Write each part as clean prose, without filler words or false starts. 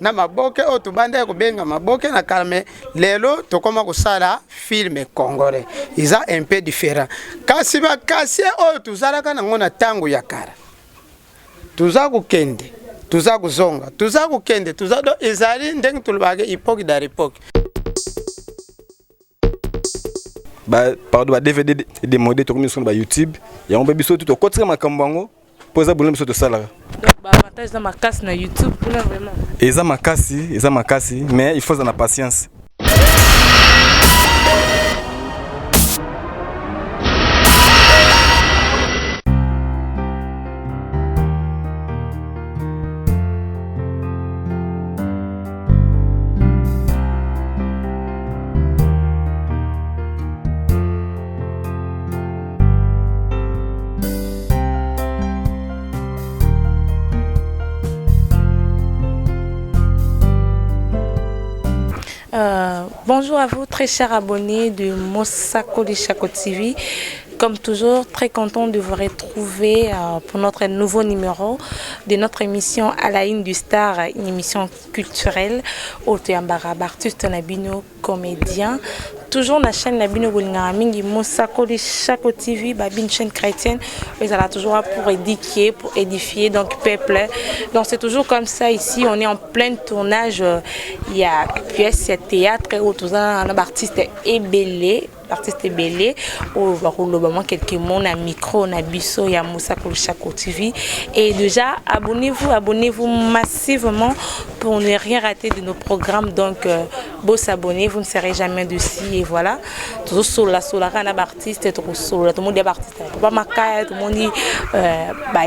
na maboke o tubanda ko benga maboke na kalme lelo to koma ko sala film congolais iza un peu différent kasi ba kasi o tuzala kana ngona tangu ya kara tuza ku kende tuza ku zonga tuza ku kende tuza do ezali ndenge tulbage époque da époque ba pardon ba DVD des modèles to comme sur ba YouTube ya on be biso tout ko tsema makambango poza boulem biso to sala donc ba avantage na makasi na YouTube pour vraiment eza makasi mais il faut en patience. Bonjour à vous très chers abonnés de Mosako de Chako TV. Comme toujours, très content de vous retrouver pour notre nouveau numéro de notre émission à la une du star, une émission culturelle. Oteambara artiste Nabino, comédien. Toujours la chaîne Nabino Golingamingi, Mosako de Chako TV, une chaîne chrétienne. Mais elle a toujours pour édifier, donc peuple. Donc c'est toujours comme ça ici. On est en plein tournage. Il y a pièce, il y a théâtre, autour d'un artiste ébélé. L'artiste belé au quelques mots na micro na biso ya Mosako Chako TV et déjà abonnez-vous massivement pour ne rien rater de nos programmes donc beau s'abonner vous ne serez jamais dessus et voilà toujours sur la na artiste tout le monde est artiste pas makaya tout le monde dit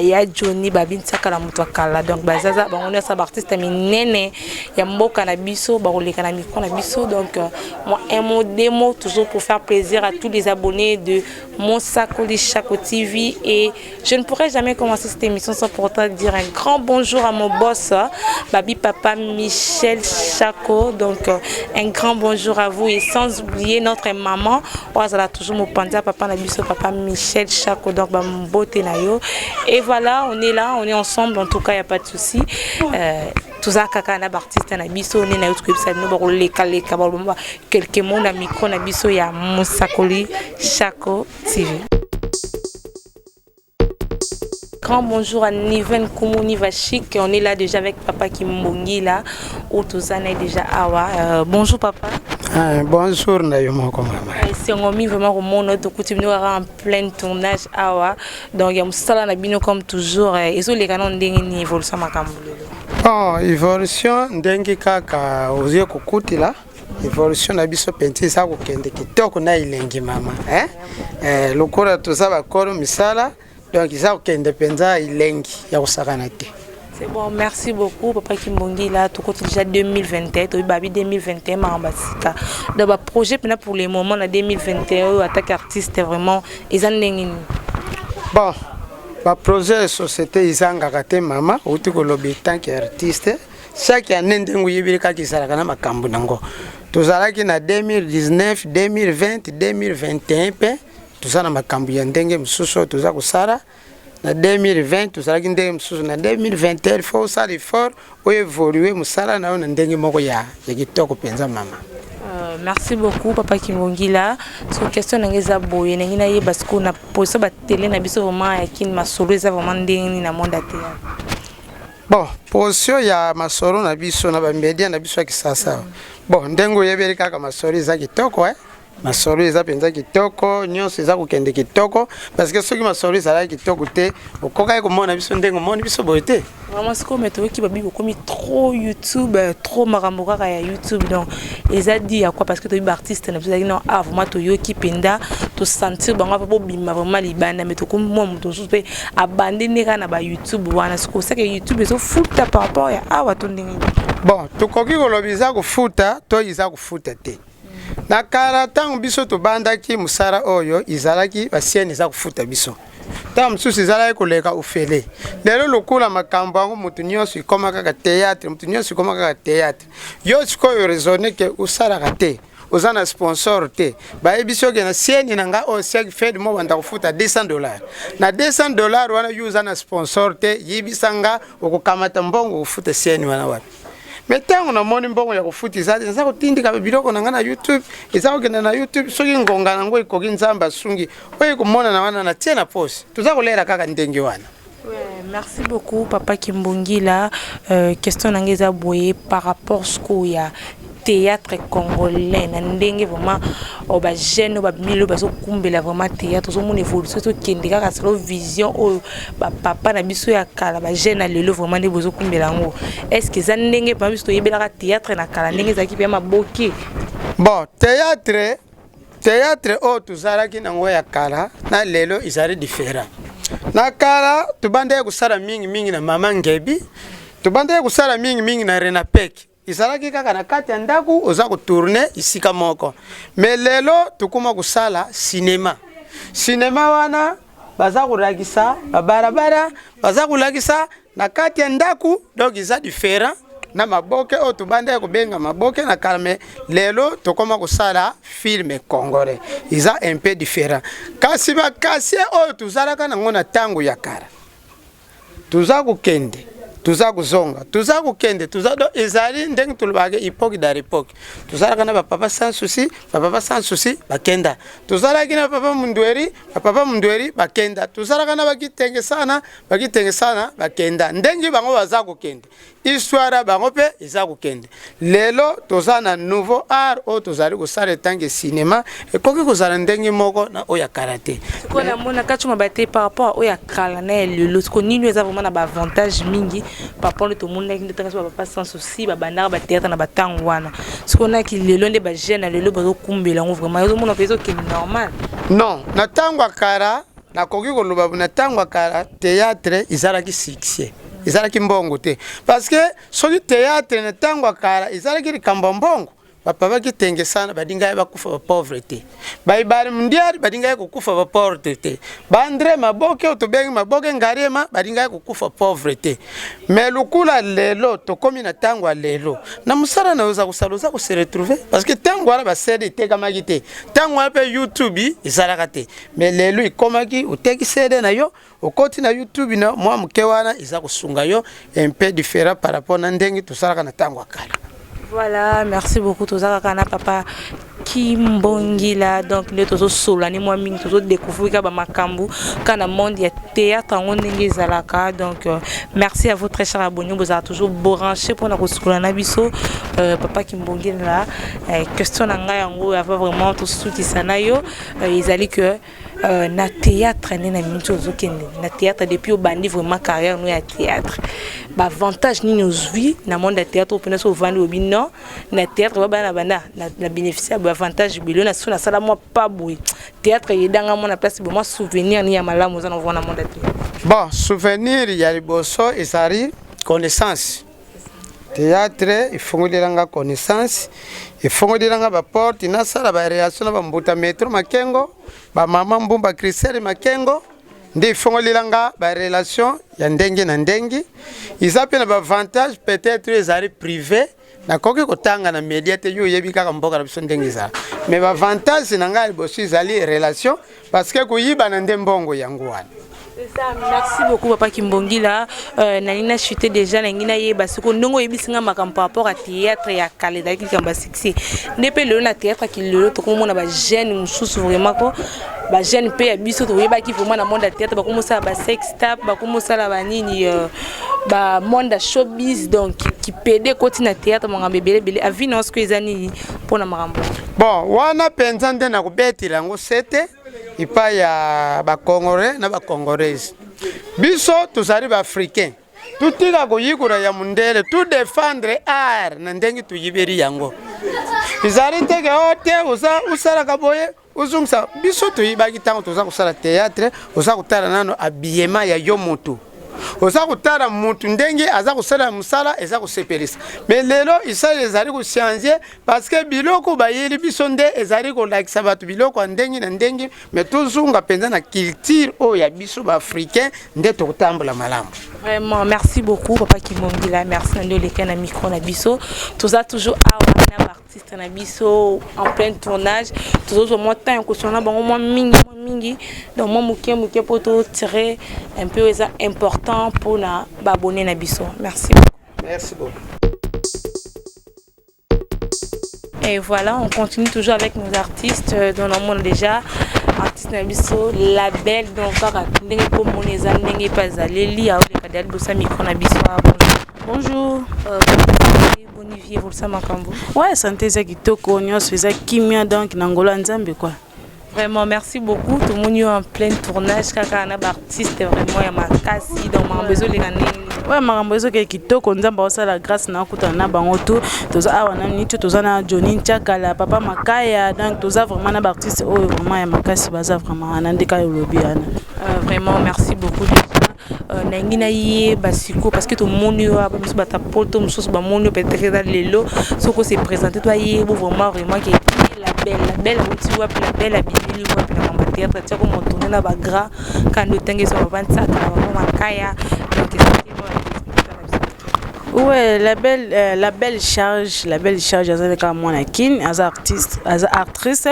ya Johnny babin sakala mutwakala donc bazaza on est sa artiste minene ya mboka na biso ba roleka na micro na biso donc moi un mot démo toujours pour faire plaisir à tous les abonnés de Mosako Chako TV et je ne pourrais jamais commencer cette émission sans pourtant dire un grand bonjour à mon boss Babi Papa Michel Chako donc un grand bonjour à vous et sans oublier notre maman Oazala toujours mon panda papa Nabiso Papa Michel Chako donc mon beauté nayo et voilà on est là on est ensemble en tout cas il n'y a pas de souci tout ça kaka na artiste na biso ne na YouTube ça no ba leka quelques mots na micro na biso ya Mosako Chako TV. Grand bonjour à Niven Koumouni Vachik, on est là déjà avec papa Kimbongi là où tout ça est déjà awa. Bonjour papa. Bonjour Nayomo maman. C'est on mis vraiment au monde de coutume nous en plein tournage awa. Donc il y a musala na bino comme toujours et so les canons ndenge ni évolution makambo. Bon, évolution ndenge kaka ozie kokutila. Évolution na biso penti sa ko kende kitoko na ilengi mama lokora to sa ba koro misala donc ça ko kende penza ilengi ya kusakana te. C'est bon, merci beaucoup papa Kimbongi là tout côté déjà 2021 to babi 2021 marambasika. Donc ba projet pour les moments na 2021 attaque artiste vraiment ezandengini. Bon, ba projet société izanga kate mama uti ko lobi tant qu'artiste chaque année ndengu yibirika kisala na makambu nango. Tuzalaki na 2019, 2020, 2021 pe tuzana makambu ya ndenge msusu tuza kusara na 2020 tuzalaki ndenge msusu na 2021 il faut ça l'effort ou évoluer musala na ndenge moko ya kitoko penza mama. Merci beaucoup papa Kimbongi là sur question ngeza boye ngina ye parce qu'on a posé ba télé na biso vraiment ya kin masolo eza vraiment ndenge na monde até. Bon, position ya masoro na biso na ba media na biso ya kisasa. Bon, ndengo yebeli kaka masoro za kitoko masoro za penza kitoko, nyonso za kukende kitoko parce que soki masoro za kitoko te, okoka ko mona biso ndengo mona biso boyete. Vraiment ce qu'on met qui babi komi trop YouTube, trop maramboka ya YouTube donc ils a dit à quoi parce que tu es artiste na biso non ah vraiment to yoki penda to sentir bango pa bima vraiment libanda mais to comme moi muto pe abandonner na ba YouTube wana ce que c'est que YouTube est futa par rapport ya ah wato ndingi. Bon, to koki ko lobiza ko futa, to iza ko futa te. Na kala tangu biso to bandaki musara oyo izalaki basieni za kufuta biso. Ta msusi zala koleka ufele. Lelo lokula makambo yango mutu nyonso ikoma kaka théâtre, mutu nyonso ikoma kaka théâtre. Yo sikoyo raisonner que usala kate. Ozana sponsor te. Ba ebiso ke na sieni nanga o sek fed mo banda kufuta $200. Na $200 wana use na sponsor te yibisanga okukamata mbongo kufuta sieni wana wapi. mais tango na moni mbongo ya kufuta eza kutindika biloko na ngana YouTube eza kokenda na YouTube soki ngonga nango ikoki nzamba asungi oyo komona na wana na tie na posi tuza kolera kaka ndenge wana. Merci beaucoup Papa Kimbongila. Question nangeza boye par rapport ce qu'il y a théâtre congolais na ndenge vraiment o ba jeune o ba milo ba so kumbela vraiment théâtre so mon évolution to kendika ka solo vision o ba papa na biso ya kala ba jeune lelo vraiment ne bozo kumbela ngo est-ce que za ndenge pa biso yebela ka théâtre na kala ndenge za kipe ma boki bon théâtre o tuzaraki nango ya kala na lelo izari différent na kala tubande kusala mingi na mama Ngebi tubande kusala mingi na Renapek izalaki kaka na kati ya ndaku oza kutourner isika moko mais lelo tukuma kusala cinéma wana baza kulakisa barabara baza kulakisa na kati ya ndaku donc iza différent na maboke o tubande kubenga maboke na kalme lelo tukuma kusala film congolais iza un peu différent kasi bakasi o tuzalaka nango na tango ya kara tuza kukende tuza kuzonga tuza kukende tuza do ezali ndenge tulubage epoque da époque tuzala kana papa sans souci bakenda tuzala kina papa mundweri bakenda tuzala kana bakitenge sana bakenda ndenge bango baza kukende histoire bango pe eza kukende lelo tozana nouveau art o tozali kusala tange cinéma ekoki kozala ndenge moko na oya karaté ko na mona kachuma bate par rapport oya kala na lelo ko nini eza vraiment na ba avantage mingi par rapport to monde qui ndetanga so papa sans souci ba bandara ba théâtre na batango wana siko na ki lelo nde ba jeune lelo bazo kumbela ngo vraiment yo mona peso ki normal non na tango akara na koki ko loba na tango akara théâtre izalaki succès izalaki mbongo te parce que soki théâtre na tango akara izalaki likambo mbongo papa bakitenge sana badinga bakufa ba pauvreté baibari mundial badinga kukufa ba pauvreté bandre maboke otobengi maboke ngarema badinga kukufa pauvreté mais lukula lelo tokomi na tango lelo na musala na uza kusaloza ko se retrouver parce que tango ala ba CD te kamaki te tango ape YouTube izalaka te mais lelo ikomaki uteki CD na yo okoti na YouTube na mwa mke wana iza kusunga yo un peu différent par rapport na ndenge tosalaka na tango akala. Voilà, merci beaucoup Tozaka Kana Papa Kimbongila. Donc nous tous solani moi mingi tous découvrir ka ba makambu kana monde ya théâtre en ndenge zalaka. Donc merci à vous très chers abonnés, vous êtes toujours branchés pour na koskola na biso Papa Kimbongila. Question na nga yango ava vraiment tout souti sana yo ezali que na théâtre na mingi ozokende na théâtre depuis au bandi vraiment carrière nous ya théâtre. Ba avantage ni nos vies na monde de théâtre au penaso vendre au bino na théâtre ba na bana na bénéficier ba avantage bilio na sona sala moi pas boui théâtre yedanga mo na place bo moi souvenir ni ya malamu za na vona monde de théâtre. Bon souvenir ya liboso ezari connaissance théâtre ifunguliranga connaissance ifunguliranga ba porte na sala ba réaction na ba mbuta metro makengo ba mama mbumba Christelle makengo ndi fongolilanga ba relation ya ndenge na ndenge izape na ba avantage peut-être ezari privé na koki kotanga na media te yo yebi kaka mboka na biso ndenge za mais ba avantage na ngali bosi ezali relation parce que kuyiba na ndembongo yango wana. C'est ça, merci beaucoup Papa Kimbongila. Nalina chuté déjà nangina yeba siko ndongo yebisinga makambo par rapport à théâtre ya kalenda ki kamba succès. Nepe le na théâtre ki le to komo na ba jeune mususu vraiment ko ba jeune pe ya biso to yeba ki vraiment na monde de théâtre ba komo sa ba sex tap ba komo sa la ba nini ba monde showbiz donc qui pede koti na théâtre mo ngambe bele avinance ko ezani pona makambo. Bon, wana penza nde na kubetila ngo sete ipa ya ba Congolais na ba Congolaises. Biso tuzali ba africain. Tutika kuyigura ya mundele tu défendre art na ndengi tuyiberi yango. Izali teke ote usala kaboye uzungsa biso tuyibaki tango tuza kusala théâtre, uza kutala nano habillement ya yo moto. Oza kutala mutu ndenge aza kusala musala eza kusepelisa mais lelo isali ezali ku changer parce que biloko bayeli biso nde ezali ko lakisa batu biloko ndenge na ndenge mais tozunga penza na culture o ya biso ba africain nde tokutambola malamu. Vraiment merci beaucoup Papa Kimbongila, merci na ndole kana micro na biso toza toujours awana artiste na biso en plein tournage toujours mo temps ko sona bango mo mingi donc mo muke poto tirer un peu ça important pour na abonner na biso. Merci beaucoup. Merci beaucoup. Et voilà, on continue toujours avec nos artistes dont on monde déjà. Artiste Nabiso, label donc ndenge ko moneza ndenge pazaleli a le kadal bossa micro Nabiso. Bonjour. Bonivier vous ça makambo. Ouais, santé za kitoko nyos feza kimia donc nangolo nzambe quoi. Vraiment merci beaucoup tout le monde est en plein tournage kaka na artiste vraiment ya makasi donc mambezo les gané. Ouais, mambezo ke kitoko nzamba osala grâce na kuta na bango tout toza awa na nitu toza na Johnny Chakala papa Makaya donc toza vraiment na artiste oh vraiment ya makasi baza vraiment anandika lobi ana. Vraiment merci beaucoup déjà. Nangina yé basiko parce que tout le monde a pas bata poto mususu ba monde peut-être dans lelo soko se présenter toi yé vraiment qui la belle tu vois la belle habitude vois la mama théâtre tu comme tourner na ba gras quand le temps sur 25 na makaya donc ouais, la belle charge azaleka mwana kin as artiste as actrice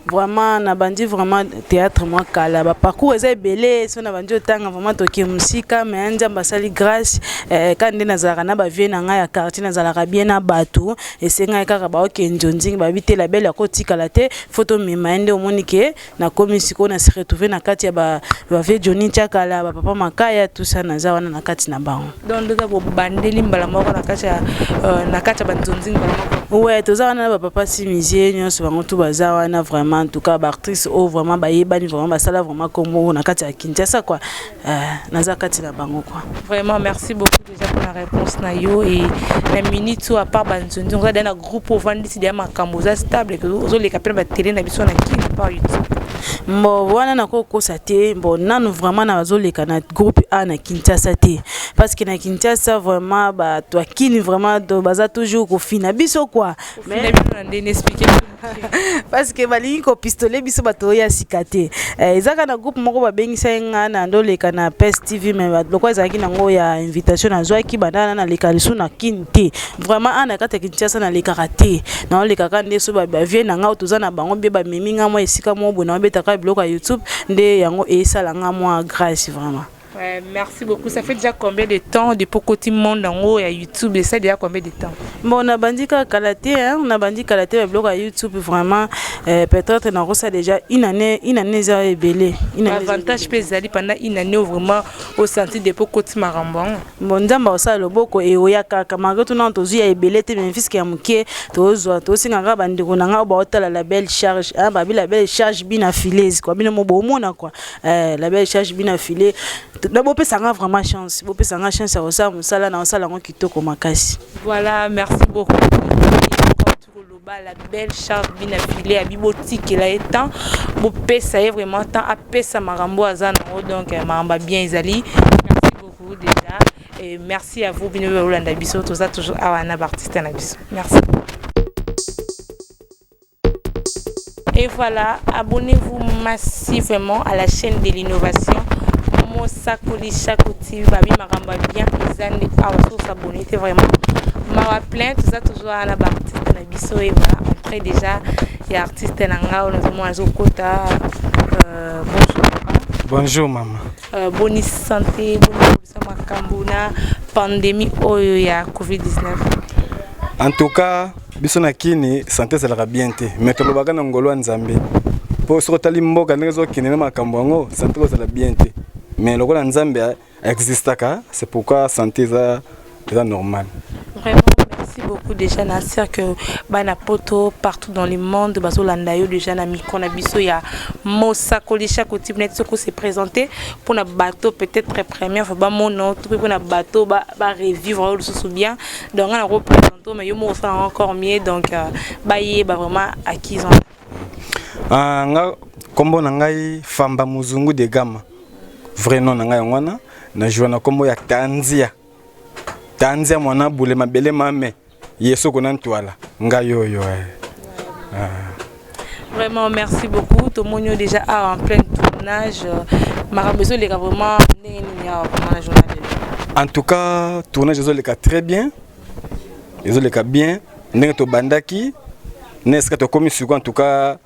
vraiment na bandi vraiment théâtre moi kala ba parcours eza belé so na bandi otanga vraiment toki musika mais nzamba sali grâce quand ndena zalaka na ba vie na nga ya quartier na zalaka bien na bato et senga kaka ba oke njonzingi ba bité la belle akotika la te photo mimande omonike na komisiko na se retrouver na kati ya ba vie Johnny Chakala ba papa Makaya tout ça na zawana na kati na bango donc ndeka bo bandeli mbala moko na kacha banzonzingi mbala moko ouais toza na ba papa simizie nyonso bango tout bazawana vraiment en tout cas ba actrice oh vraiment ba yebani vraiment ba sala vraiment comme na kati ya Kinshasa quoi naza kati na bango quoi. Vraiment merci beaucoup déjà pour la réponse na yo et la minute à part banzonzingi on a dans un groupe au vandi dia makambo za stable que zo les capels ba télé na biso na kini par YouTube. Bon wana na ko kosa te bon nanu vraiment na bazoleka na groupe A na Kinshasa te parce que na Kinshasa vraiment ba to kini vraiment do baza toujours ko fina biso quoi mais on expliquer parce que bali ko pistolet biso bato ya sikate ezaka na groupe moko ba bengisa nga na ndoleka na PES TV mais lokwa ezaki nango ya invitation na zwaki bandana na leka lisu na kinte vraiment ana kata Kinshasa na leka raté na leka ka ndeso ba vie na nga toza na bango be ba miminga mo esika mo bona betaka blog à YouTube nde yango esala nga moi grâce vraiment. Ouais, merci beaucoup. Ça fait déjà combien de temps depuis côté monde en haut à YouTube et ça déjà combien de temps? Bon, on a bandit kalaté hein, on a bandit kalaté le blog à YouTube vraiment peut-être on a reçu déjà une année ça est belé. Avantage pesali pendant une année vraiment au senti depuis côté marambon. Bon, ndamba ça le boko et oyaka kamanga tout non tozu ya belé te même fils qui a muké tozo to singa bandi konanga ba hôtel la belle charge hein ba la belle charge bien affilée quoi bien mo bomona quoi la belle charge bien affilée. D'abord, ça a vraiment chance. Vous pouvez chance à ça, musala na musala ngo kitoko makasi. Voilà, merci beaucoup. La belle charge bien affilée à bibotique là étant vous pouvez ça est vraiment temps à pesa marambo azana donc maramba bien izali. Merci beaucoup déjà et merci à vous bien Rolanda Biso tout ça toujours à un artiste na biso. Merci. Et voilà, abonnez-vous massivement à la chaîne de l'innovation. Mosakoli Chakoti babi maramba bien izande awaso s'abonner c'est vraiment mara plein tout ça toujours à la artiste na biso et voilà après déjà il y a artiste na nga on a mo kota bonjour bonjour maman bonne santé bonne makambo na pandémie oyo ya Covid-19 en tout cas biso na kini santé ça la bien te mais to lobaka na ngolo nzambe po so tali mboka ngezo kini na makambo ngo santé ça la bien te mais le rôle Nzambe existe, c'est pourquoi santé est normal. Vraiment, merci beaucoup déjà Nasser que bana poto partout dans le monde bazolanda yo déjà na micro na biso ya Mosakoli Chakoti net ce que c'est présenté pour na bateau peut-être première fois ba mon nom tout pour na bateau ba revivre le sous bien donc on a représenté mais yo mo ça encore mieux donc ba yé ba vraiment acquis nga kombo na ngai Famba Muzungu de Gama. Vrai nom na ngai ngwana na joana kombo ya Tanzia mwana bule mabele mame yeso kona ntwala ngayo yo Vraiment merci beaucoup tout le monde déjà en plein tournage marabezo les vraiment en tout cas tournage les cas très bien les cas bien ndenge to bandaki n'est-ce to komi sur en tout cas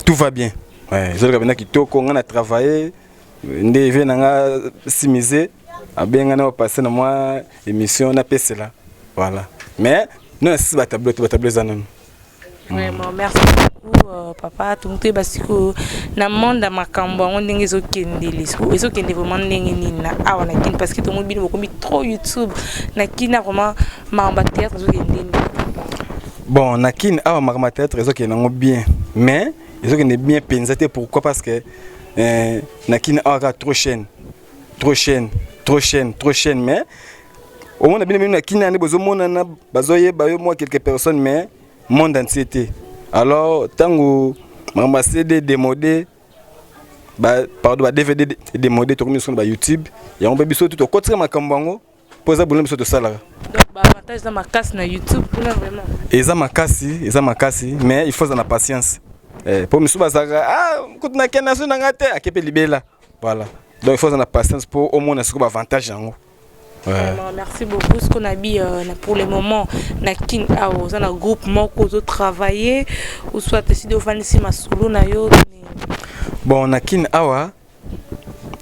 tout va bien ouais les cas bandaki toko ngana travailler ndeve nanga simiser abenga na passer na moi émission na pese là voilà mais non c'est ba tableau zanon Vraiment, merci beaucoup, papa. Tumte basiko na monde makambo on ndenge ezokende leso. Ezokende vraiment ndenge nini na awa na kin parce que tout le monde bino beaucoup trop YouTube na kina vraiment mamba théâtre ezokende nini. Bon, na kin awa mamba théâtre ezokende ngo bien, mais ezokende bien pensaté pourquoi parce que na kin awa trop chaîne mais au monde bien na kin na bezo mona na bazoye ba yo moi quelques personnes mais monde entier. Alors, tant que ma CD démodé, pardon, DVD démodé, tout le monde YouTube, il y a un bébé sur tout au côté de ma cambango, pour ça, boulot sur tout ça là. Donc, avantage dans ma casse na YouTube, vraiment. Et ça ma casse, mais il faut de la patience. Pour me souvenir, ah, quand on a qu'un nation dans la terre, à Képé Libéla, voilà. Donc il faut de la patience pour au moins un avantage en haut. Ouais. Merci beaucoup. Ce qu'on a dit pour le moment, na kin awo, ça na groupe moko zo travailler ou soit décider de faire ici ma solo na yo. Bon, na kin awa,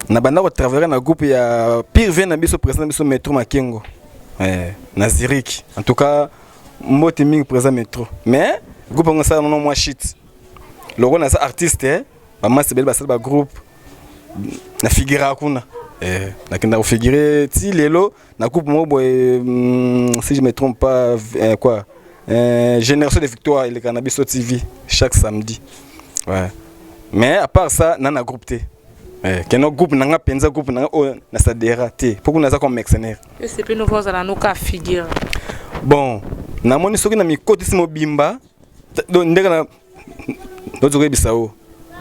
na banda ko travailler na groupe ya pire vient na biso président biso métro Makengo. Na Zurich. En tout cas, moi timing présent métro. Mais groupe on ça non moi shit. Le rôle na ça artiste, ba masse belle ba groupe na figura kuna. Na figuré ti lelo na coupe mo boy si je me trompe pas quoi génération de victoire et le cannabis au TV chaque samedi. Ouais. Mais à part ça na groupe T. Que no groupe na penza groupe na na sadera T. Pourquoi na ça comme mercenaire. C'est peu nouveau ça na ka figure. Bon, na moni soki na mi côté simo bimba do ndeka na do zoke bisao.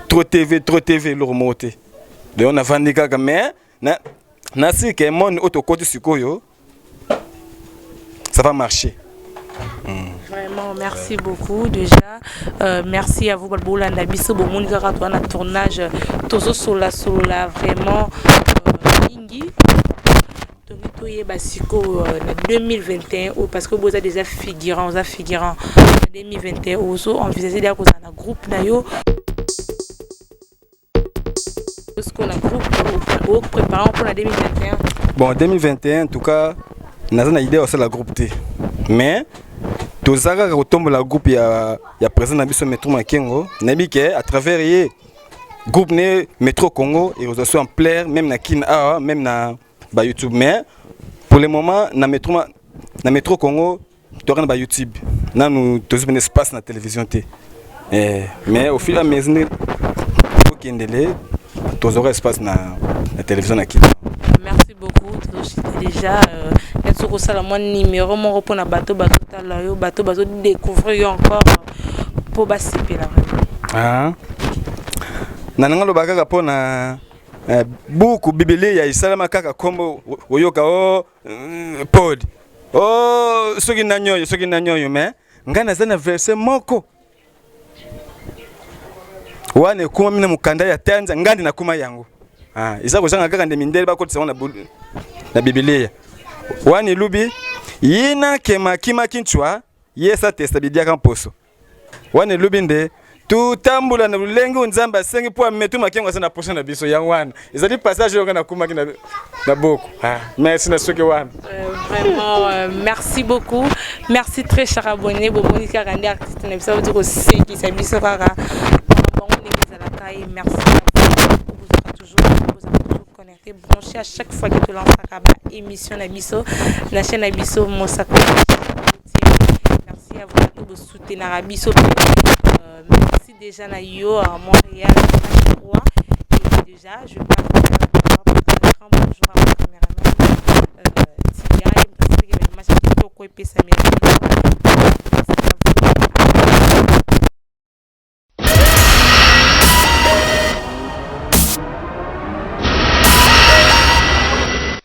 Trop TV le remonter. De on a vendu kaka mais na si que mon auto côté sikoyo ça va marcher. Vraiment merci beaucoup déjà merci à vous Balboula Ndabiso bomoni kaka toi na tournage tozo sola vraiment ingi donc toye basiko na 2021 parce que vous êtes déjà figurant en 2021 ozo envisager de cause na groupe na yo ce qu'on a groupe préparant pour la 2021. Bon 2021 en tout cas n'a pas idée aussi la groupe T mais tozaka retombe la groupe ya président na biso métro Makengo nabi que à travers ye groupe ne métro Congo et aux en plaire même na kin a même na ba YouTube mais pour le moment na métro Congo tourne ba YouTube na nous tous un espace na télévision T mais au fil à mesure qui ndele tous aurait espace na télévision na kin. Merci beaucoup déjà être sur ça mon numéro mon repos na bateau talayo bateau découvrir encore pour basiper là ah nananga lo bakaka pona beaucoup bibeli ya isalama kaka kombo oyoka pod soki na nyoyo mais ngana zana verset moko wane kuma mina mukanda ya tanza ngandi na kuma yangu isa kozanga kaka nde mindele bakotisa na biblia wane lubi yina kema kima kinchwa yesa testa bidiaka mposo wane lubi nde tutambula na lulengo nzamba sengi po metu Makengo sana poso na biso ya wana ezali passage yonga na kuma kina na boko merci na soki wana vraiment merci beaucoup merci très cher abonné bomonika randi artiste na biso ko seki sa biso kaka merci vous êtes toujours connecté branché à chaque fois que tu lances une émission Nabiso la chaîne Nabiso Mosako. Merci à vous de soutenir Nabiso merci déjà na yo à Montréal et déjà je passe un bonjour à mon caméraman Tia et me passer que le match qui est au coin et